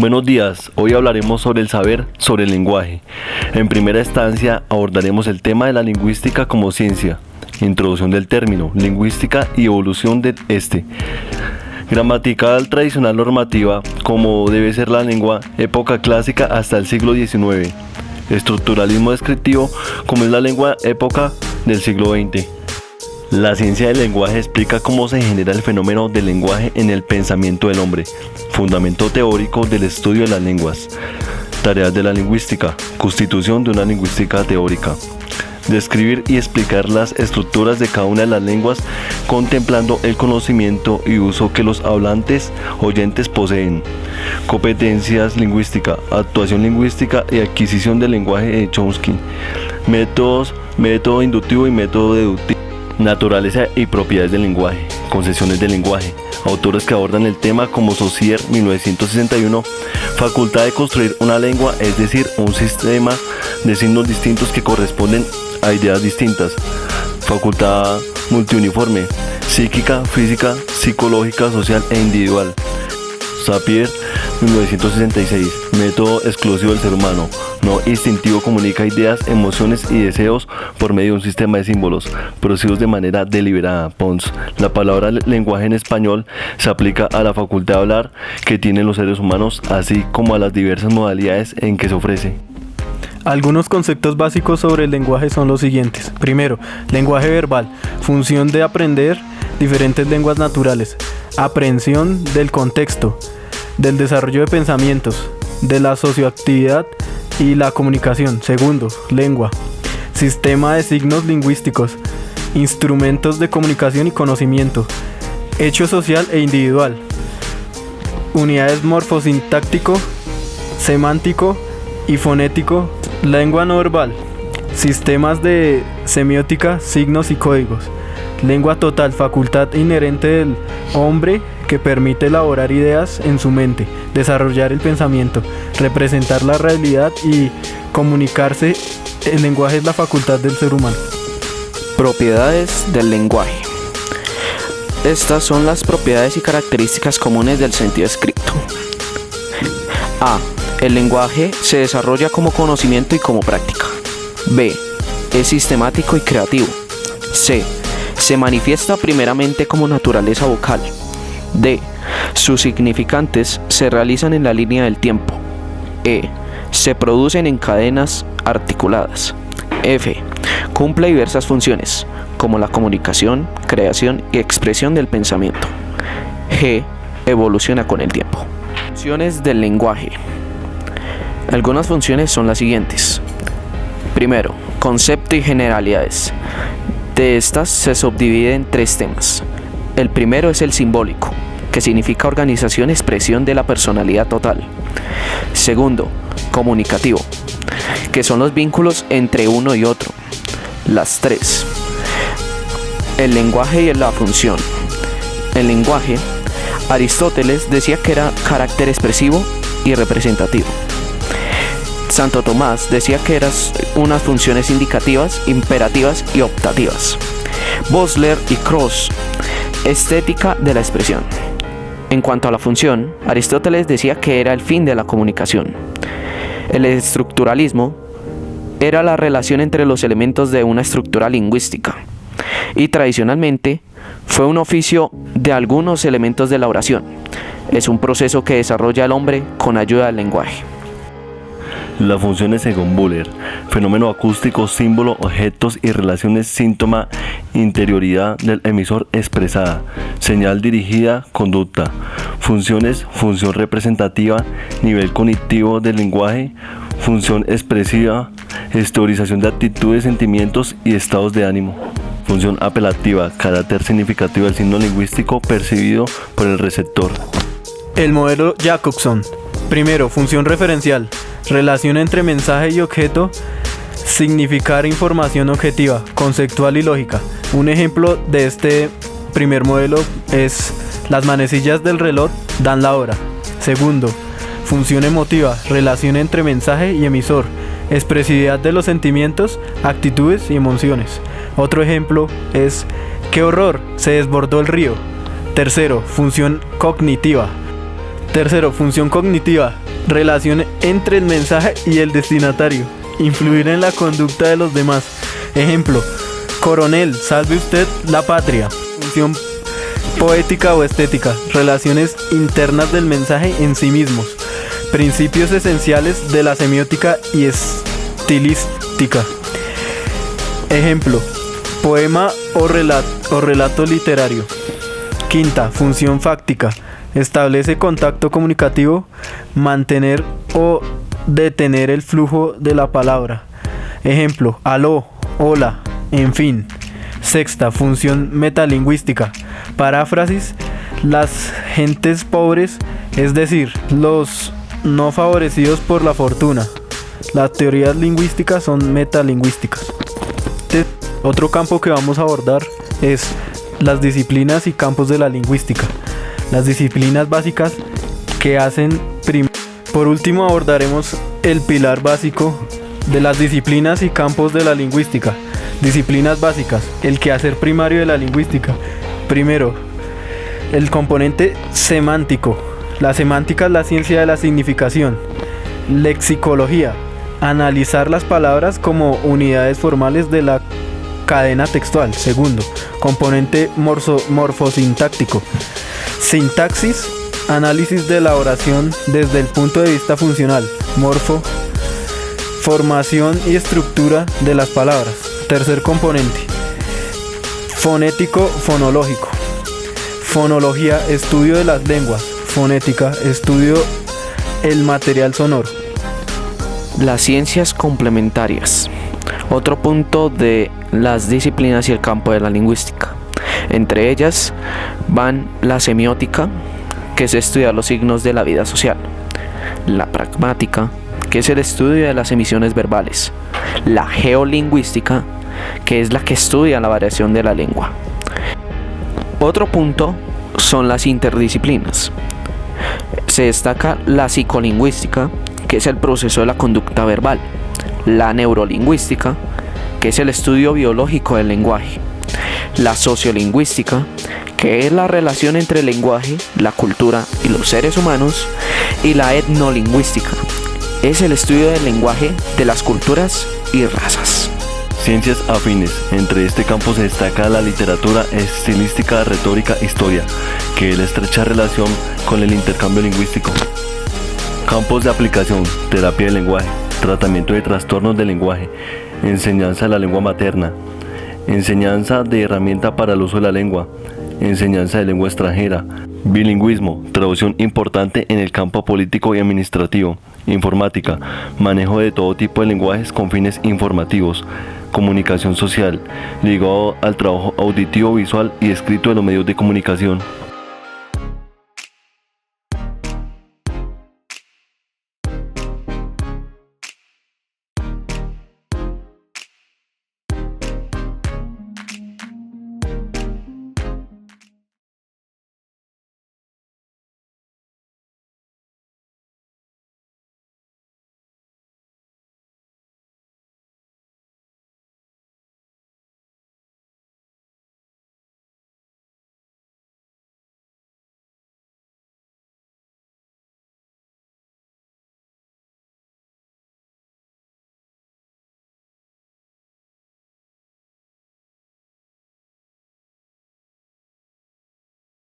Buenos días, hoy hablaremos sobre el saber sobre el lenguaje. En primera instancia abordaremos el tema de la lingüística como ciencia, introducción del término, lingüística y evolución de este. Gramatical tradicional normativa, como debe ser la lengua, época clásica hasta el siglo XIX. Estructuralismo descriptivo, como es la lengua, época del siglo XX. La ciencia del lenguaje explica cómo se genera el fenómeno del lenguaje en el pensamiento del hombre, fundamento teórico del estudio de las lenguas. Tareas de la lingüística, constitución de una lingüística teórica. Describir y explicar las estructuras de cada una de las lenguas, contemplando el conocimiento y uso que los hablantes, oyentes poseen. Competencias lingüísticas, actuación lingüística y adquisición del lenguaje de Chomsky. Método inductivo y método deductivo. Naturaleza y propiedades del lenguaje, concepciones del lenguaje, autores que abordan el tema como Saussure 1961, facultad de construir una lengua, es decir, un sistema de signos distintos que corresponden a ideas distintas, facultad multiuniforme, psíquica, física, psicológica, social e individual. Sapir 1966, método exclusivo del ser humano, no instintivo, comunica ideas, emociones y deseos por medio de un sistema de símbolos, producidos de manera deliberada. Pons, la palabra lenguaje en español se aplica a la facultad de hablar que tienen los seres humanos, así como a las diversas modalidades en que se ofrece. Algunos conceptos básicos sobre el lenguaje son los siguientes. Primero, lenguaje verbal, función de aprender diferentes lenguas naturales, aprehensión del contexto, del desarrollo de pensamientos, de la socioactividad y la comunicación. Segundo, lengua, sistema de signos lingüísticos, instrumentos de comunicación y conocimiento, hecho social e individual, unidades morfosintáctico, semántico y fonético, lengua no verbal, sistemas de semiótica, signos y códigos, lengua total, facultad inherente del hombre que permite elaborar ideas en su mente, desarrollar el pensamiento, representar la realidad y comunicarse. El lenguaje es la facultad del ser humano. Propiedades del lenguaje. Estas son las propiedades y características comunes del sentido escrito. A. El lenguaje se desarrolla como conocimiento y como práctica. B. Es sistemático y creativo. C. Se manifiesta primeramente como naturaleza vocal. D. Sus significantes se realizan en la línea del tiempo. E. Se producen en cadenas articuladas. F. Cumple diversas funciones, como la comunicación, creación y expresión del pensamiento. G. Evoluciona con el tiempo. Funciones del lenguaje. Algunas funciones son las siguientes. Primero, concepto y generalidades. De estas se subdivide en tres temas. El primero es el simbólico, que significa organización y expresión de la personalidad total. Segundo, comunicativo, que son los vínculos entre uno y otro. Las tres. El lenguaje y la función. El lenguaje, Aristóteles decía que era carácter expresivo y representativo. Santo Tomás decía que eran unas funciones indicativas, imperativas y optativas. Bosler y Cross, estética de la expresión. En cuanto a la función, Aristóteles decía que era el fin de la comunicación. El estructuralismo era la relación entre los elementos de una estructura lingüística y tradicionalmente fue un oficio de algunos elementos de la oración. Es un proceso que desarrolla el hombre con ayuda del lenguaje. Las funciones según Buller: fenómeno acústico, símbolo, objetos y relaciones, síntoma, interioridad del emisor expresada, señal dirigida, conducta. Funciones: función representativa, nivel cognitivo del lenguaje, función expresiva, exteriorización de actitudes, sentimientos y estados de ánimo. Función apelativa, carácter significativo del signo lingüístico percibido por el receptor. El modelo Jacobson. Primero, función referencial, relación entre mensaje y objeto, significar información objetiva, conceptual y lógica. Un ejemplo de este primer modelo es: las manecillas del reloj dan la hora. Segundo, función emotiva, relación entre mensaje y emisor, expresividad de los sentimientos, actitudes y emociones. Otro ejemplo es: ¡qué horror! Se desbordó el río. Tercero, función cognitiva, Tercero, función cognitiva, relación entre el mensaje y el destinatario, influir en la conducta de los demás. Ejemplo, coronel, salve usted la patria. Función poética o estética, relaciones internas del mensaje en sí mismos, principios esenciales de la semiótica y estilística. Ejemplo, poema o relato literario. Quinta, función fáctica, establece contacto comunicativo, mantener o detener el flujo de la palabra. Ejemplo, aló, hola, en fin. Sexta, función metalingüística, paráfrasis, las gentes pobres, es decir, los no favorecidos por la fortuna. Las teorías lingüísticas son metalingüísticas. Otro campo que vamos a abordar es las disciplinas y campos de la lingüística. Las disciplinas básicas que hacen Por último abordaremos el pilar básico de las disciplinas y campos de la lingüística. Disciplinas básicas, el quehacer primario de la lingüística. Primero, el componente semántico. La semántica es la ciencia de la significación. Lexicología, analizar las palabras como unidades formales de la cadena textual. Segundo, componente morfosintáctico. Sintaxis, análisis de la oración desde el punto de vista funcional. Formación y estructura de las palabras. Tercer componente, fonético-fonológico. Fonología, estudio de las lenguas. Fonética, estudio el material sonoro. Las ciencias complementarias. Otro punto de las disciplinas y el campo de la lingüística. Entre ellas van la semiótica, que es estudiar los signos de la vida social. La pragmática, que es el estudio de las emisiones verbales. La geolingüística, que es la que estudia la variación de la lengua. Otro punto son las interdisciplinas. Se destaca la psicolingüística, que es el proceso de la conducta verbal. La neurolingüística, que es el estudio biológico del lenguaje. La sociolingüística, que es la relación entre el lenguaje, la cultura y los seres humanos. Y la etnolingüística, es el estudio del lenguaje de las culturas y razas. Ciencias afines. Entre este campo se destaca la literatura, estilística, retórica, historia, que es la estrecha relación con el intercambio lingüístico. Campos de aplicación: terapia del lenguaje, tratamiento de trastornos del lenguaje, enseñanza de la lengua materna, enseñanza de herramienta para el uso de la lengua, enseñanza de lengua extranjera, bilingüismo, traducción importante en el campo político y administrativo, informática, manejo de todo tipo de lenguajes con fines informativos, comunicación social, ligado al trabajo auditivo, visual y escrito de los medios de comunicación.